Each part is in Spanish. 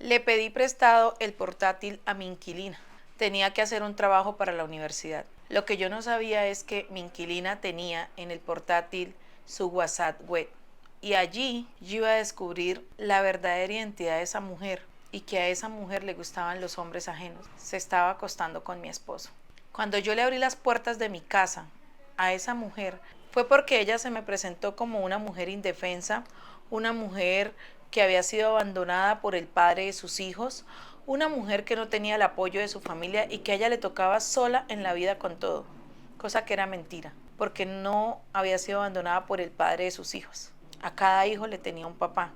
Le pedí prestado el portátil a mi inquilina. Tenía que hacer un trabajo para la universidad. Lo que yo no sabía es que mi inquilina tenía en el portátil su WhatsApp web. Y allí yo iba a descubrir la verdadera identidad de esa mujer y que a esa mujer le gustaban los hombres ajenos. Se estaba acostando con mi esposo. Cuando yo le abrí las puertas de mi casa a esa mujer, fue porque ella se me presentó como una mujer indefensa, una mujer que había sido abandonada por el padre de sus hijos, una mujer que no tenía el apoyo de su familia y que a ella le tocaba sola en la vida con todo, cosa que era mentira, porque no había sido abandonada por el padre de sus hijos. A cada hijo le tenía un papá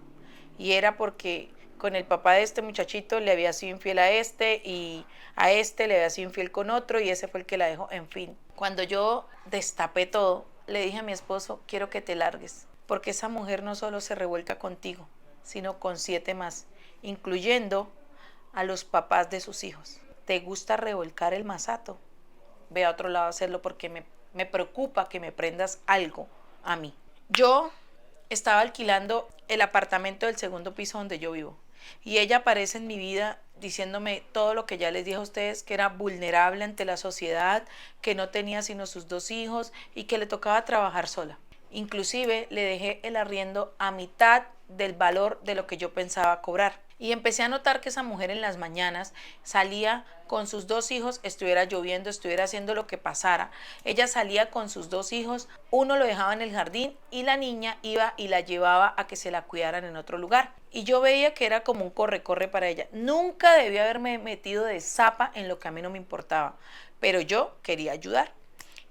y era porque con el papá de este muchachito le había sido infiel a este y a este le había sido infiel con otro y ese fue el que la dejó, en fin. Cuando yo destapé todo, le dije a mi esposo, quiero que te largues, porque esa mujer no solo se revuelca contigo, sino con 7 más, incluyendo a los papás de sus hijos. ¿Te gusta revolcar el masato? Ve a otro lado a hacerlo porque me preocupa que me prendas algo a mí. Yo estaba alquilando el apartamento del segundo piso donde yo vivo y ella aparece en mi vida diciéndome todo lo que ya les dije a ustedes, que era vulnerable ante la sociedad, que no tenía sino sus 2 hijos y que le tocaba trabajar sola. Inclusive le dejé el arriendo a mitad del valor de lo que yo pensaba cobrar. Y empecé a notar que esa mujer en las mañanas salía con sus 2 hijos, estuviera lloviendo, estuviera haciendo lo que pasara. Ella salía con sus 2 hijos, uno lo dejaba en el jardín y la niña iba y la llevaba a que se la cuidaran en otro lugar. Y yo veía que era como un corre-corre para ella. Nunca debía haberme metido de zapa en lo que a mí no me importaba, pero yo quería ayudar.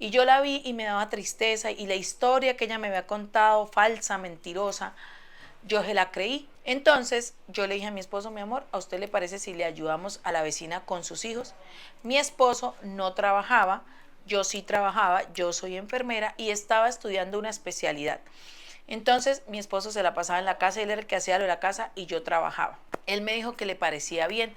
Y yo la vi y me daba tristeza y la historia que ella me había contado, falsa, mentirosa, yo se la creí. Entonces yo le dije a mi esposo, mi amor, ¿a usted le parece si le ayudamos a la vecina con sus hijos? Mi esposo no trabajaba, yo sí trabajaba, yo soy enfermera y estaba estudiando una especialidad. Entonces mi esposo se la pasaba en la casa, él era el que hacía lo de la casa y yo trabajaba. Él me dijo que le parecía bien.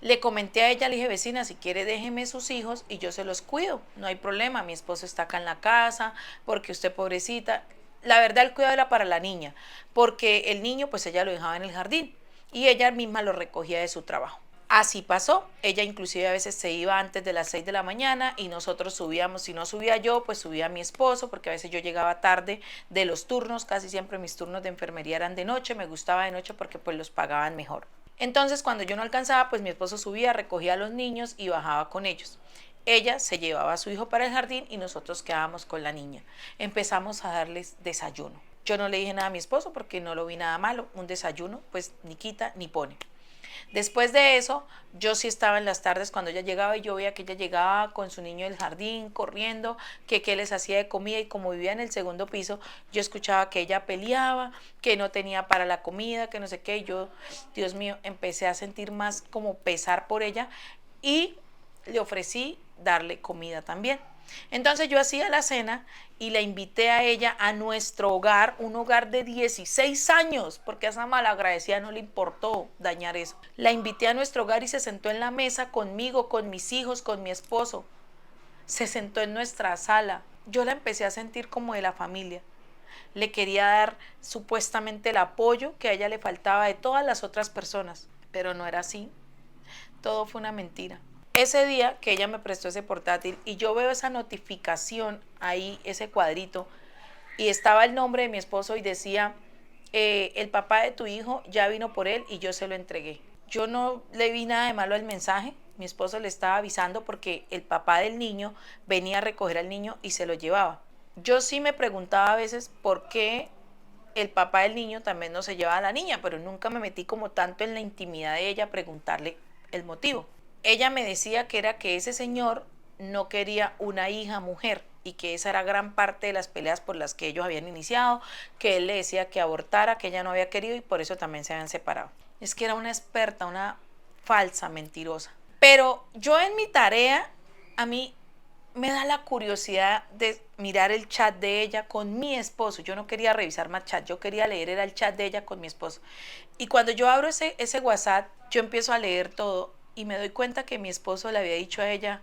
Le comenté a ella, le dije, vecina, si quiere déjeme sus hijos y yo se los cuido, no hay problema, mi esposo está acá en la casa, porque usted pobrecita. La verdad el cuidado era para la niña, porque el niño pues ella lo dejaba en el jardín y ella misma lo recogía de su trabajo. Así pasó, ella inclusive a veces se iba antes de las 6 de la mañana y nosotros subíamos, si no subía yo, pues subía mi esposo, porque a veces yo llegaba tarde de los turnos, casi siempre mis turnos de enfermería eran de noche, me gustaba de noche porque pues los pagaban mejor. Entonces cuando yo no alcanzaba, pues mi esposo subía, recogía a los niños y bajaba con ellos. Ella se llevaba a su hijo para el jardín y nosotros quedábamos con la niña. Empezamos a darles desayuno. Yo no le dije nada a mi esposo porque no lo vi nada malo. Un desayuno, pues ni quita ni pone. Después de eso, yo sí estaba en las tardes cuando ella llegaba y yo veía que ella llegaba con su niño del jardín, corriendo, que qué les hacía de comida y como vivía en el segundo piso, yo escuchaba que ella peleaba, que no tenía para la comida, que no sé qué, y yo, Dios mío, empecé a sentir más como pesar por ella y le ofrecí darle comida también. Entonces yo hacía la cena y la invité a ella a nuestro hogar, un hogar de 16 años, porque a esa malagradecida no le importó dañar eso. La invité a nuestro hogar y se sentó en la mesa conmigo, con mis hijos, con mi esposo. Se sentó en nuestra sala. Yo la empecé a sentir como de la familia. Le quería dar supuestamente el apoyo que a ella le faltaba de todas las otras personas, pero no era así. Todo fue una mentira. Ese día que ella me prestó ese portátil y yo veo esa notificación ahí, ese cuadrito, y estaba el nombre de mi esposo y decía, el papá de tu hijo ya vino por él y yo se lo entregué. Yo no le vi nada de malo al mensaje, mi esposo le estaba avisando porque el papá del niño venía a recoger al niño y se lo llevaba. Yo sí me preguntaba a veces por qué el papá del niño también no se llevaba a la niña, pero nunca me metí como tanto en la intimidad de ella a preguntarle el motivo. Ella me decía que era que ese señor no quería una hija mujer y que esa era gran parte de las peleas por las que ellos habían iniciado, que él le decía que abortara, que ella no había querido y por eso también se habían separado. Es que era una experta, una falsa, mentirosa. Pero yo en mi tarea, a mí me da la curiosidad de mirar el chat de ella con mi esposo. Yo no quería revisar más chat, yo quería leer era el chat de ella con mi esposo. Y cuando yo abro ese WhatsApp, yo empiezo a leer todo y me doy cuenta que mi esposo le había dicho a ella,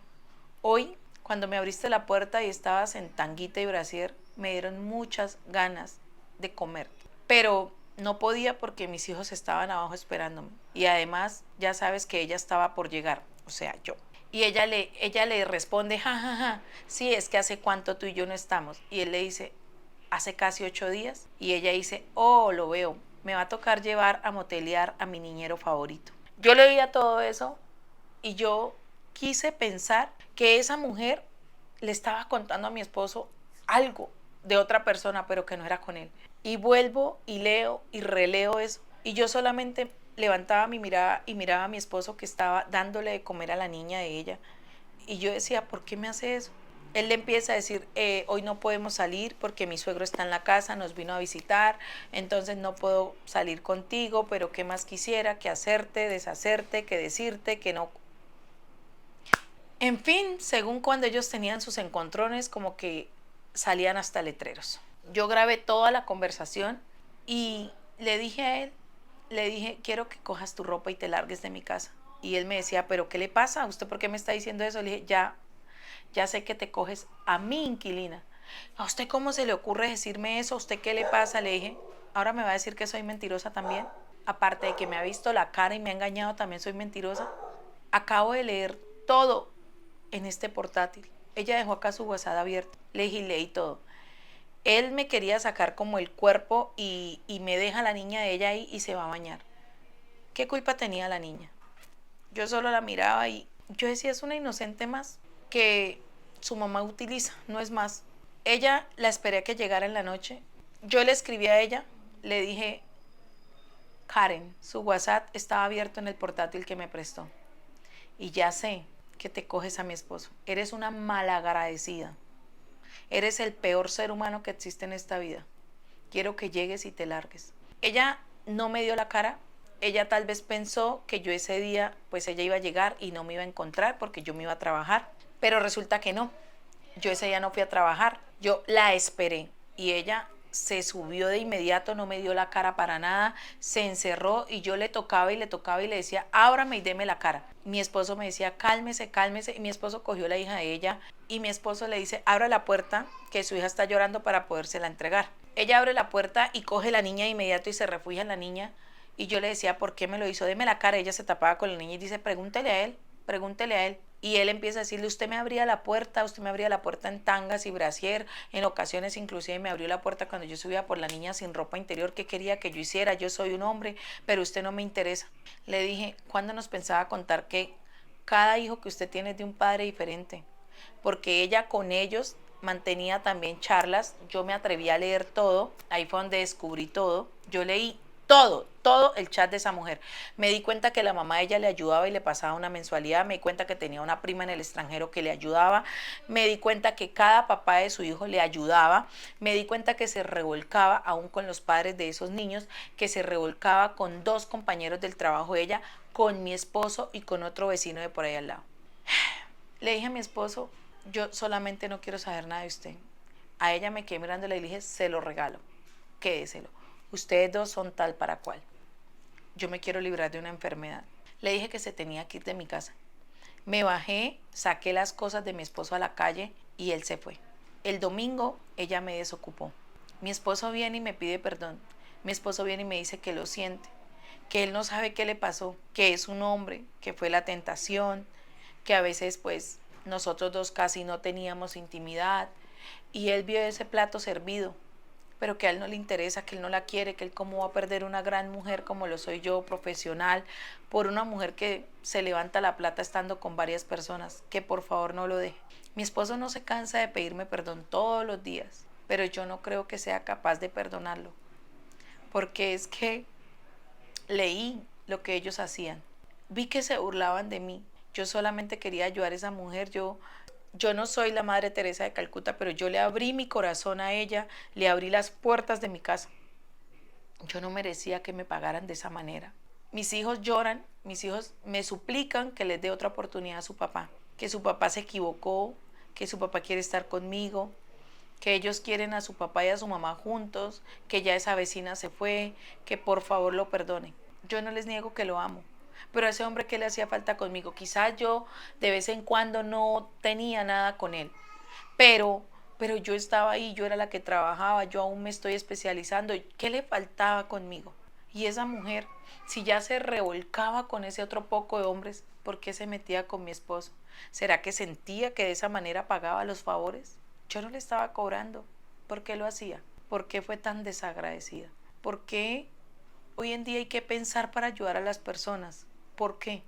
hoy, cuando me abriste la puerta y estabas en tanguita y brasier, me dieron muchas ganas de comer. Pero no podía porque mis hijos estaban abajo esperándome. Y además, ya sabes que ella estaba por llegar, o sea, yo. Y ella le responde, ja, ja, ja, sí, es que hace cuánto tú y yo no estamos. Y él le dice, hace casi 8 días. Y ella dice, oh, lo veo, me va a tocar llevar a motelear a mi niñero favorito. Yo le oía todo eso y yo quise pensar que esa mujer le estaba contando a mi esposo algo de otra persona, pero que no era con él. Y vuelvo y leo y releo eso. Y yo solamente levantaba mi mirada y miraba a mi esposo que estaba dándole de comer a la niña de ella. Y yo decía, ¿por qué me hace eso? Él le empieza a decir, hoy no podemos salir porque mi suegro está en la casa, nos vino a visitar, entonces no puedo salir contigo, pero qué más quisiera que hacerte, deshacerte, que decirte, que no. En fin, según cuando ellos tenían sus encontrones, como que salían hasta letreros. Yo grabé toda la conversación y le dije a él, le dije, quiero que cojas tu ropa y te largues de mi casa. Y él me decía, ¿pero qué le pasa? ¿Usted por qué me está diciendo eso? Le dije, ya sé que te coges a mi inquilina. ¿A usted cómo se le ocurre decirme eso? ¿A usted qué le pasa? Le dije, ahora me va a decir que soy mentirosa también. Aparte de que me ha visto la cara y me ha engañado, también soy mentirosa. Acabo de leer todo en este portátil. Ella dejó acá su WhatsApp abierto. Le dije, leí todo. Él me quería sacar como el cuerpo y me deja la niña de ella ahí y se va a bañar. ¿Qué culpa tenía la niña? Yo solo la miraba y yo decía, es una inocente más que su mamá utiliza, no es más. Ella la esperé a que llegara en la noche. Yo le escribí a ella, le dije, Karen, su WhatsApp estaba abierto en el portátil que me prestó. Y ya sé que te coges a mi esposo. Eres una malagradecida. Eres el peor ser humano que existe en esta vida. Quiero que llegues y te largues. Ella no me dio la cara. Ella tal vez pensó que yo ese día, pues ella iba a llegar y no me iba a encontrar porque yo me iba a trabajar. Pero resulta que no. Yo ese día no fui a trabajar. Yo la esperé y ella se subió de inmediato, no me dio la cara para nada, se encerró y yo le tocaba y le tocaba y le decía, ábrame y deme la cara. Mi esposo me decía, cálmese, cálmese, y mi esposo cogió la hija de ella y mi esposo le dice, abra la puerta, que su hija está llorando para podérsela entregar. Ella abre la puerta y coge la niña de inmediato y se refugia en la niña y yo le decía, ¿por qué me lo hizo? Deme la cara. Ella se tapaba con la niña y dice, pregúntele a él, pregúntele a él. Y él empieza a decirle, usted me abría la puerta en tangas y brasier, en ocasiones inclusive me abrió la puerta cuando yo subía por la niña sin ropa interior, ¿qué quería que yo hiciera? Yo soy un hombre, pero usted no me interesa. Le dije, ¿cuándo nos pensaba contar que cada hijo que usted tiene es de un padre diferente? Porque ella con ellos mantenía también charlas, yo me atreví a leer todo, ahí fue donde descubrí todo, yo leí todo el chat de esa mujer. Me di cuenta que la mamá de ella le ayudaba y le pasaba una mensualidad, me di cuenta que tenía una prima en el extranjero que le ayudaba, me di cuenta que cada papá de su hijo le ayudaba, me di cuenta que se revolcaba aún con los padres de esos niños, que se revolcaba con 2 compañeros del trabajo de ella, con mi esposo y con otro vecino de por ahí al lado. Le dije a mi esposo, yo solamente no quiero saber nada de usted. A ella me quedé mirándole y le dije, se lo regalo, quédeselo. Ustedes dos son tal para cual. Yo me quiero librar de una enfermedad. Le dije que se tenía que ir de mi casa. Me bajé, saqué las cosas de mi esposo a la calle y él se fue. El domingo ella me desocupó. Mi esposo viene y me pide perdón. Mi esposo viene y me dice que lo siente, que él no sabe qué le pasó, que es un hombre, que fue la tentación, que a veces pues nosotros dos casi no teníamos intimidad y él vio ese plato servido, pero que a él no le interesa, que él no la quiere, que él cómo va a perder una gran mujer como lo soy yo, profesional, por una mujer que se levanta la plata estando con varias personas, que por favor no lo deje. Mi esposo no se cansa de pedirme perdón todos los días, pero yo no creo que sea capaz de perdonarlo, porque es que leí lo que ellos hacían, vi que se burlaban de mí, yo solamente quería ayudar a esa mujer, yo no soy la Madre Teresa de Calcuta, pero yo le abrí mi corazón a ella, le abrí las puertas de mi casa. Yo no merecía que me pagaran de esa manera. Mis hijos lloran, mis hijos me suplican que les dé otra oportunidad a su papá, que su papá se equivocó, que su papá quiere estar conmigo, que ellos quieren a su papá y a su mamá juntos, que ya esa vecina se fue, que por favor lo perdonen. Yo no les niego que lo amo, pero a ese hombre que le hacía falta conmigo, quizás yo de vez en cuando no tenía nada con él, pero Pero yo estaba ahí, yo era la que trabajaba, yo aún me estoy especializando. ¿Qué le faltaba conmigo? Y esa mujer, si ya se revolcaba con ese otro poco de hombres, ¿por qué se metía con mi esposo? ¿Será que sentía que de esa manera pagaba los favores? Yo no le estaba cobrando. ¿Por qué lo hacía? ¿Por qué fue tan desagradecida? ¿Por qué hoy en día hay que pensar para ayudar a las personas? ¿Por qué?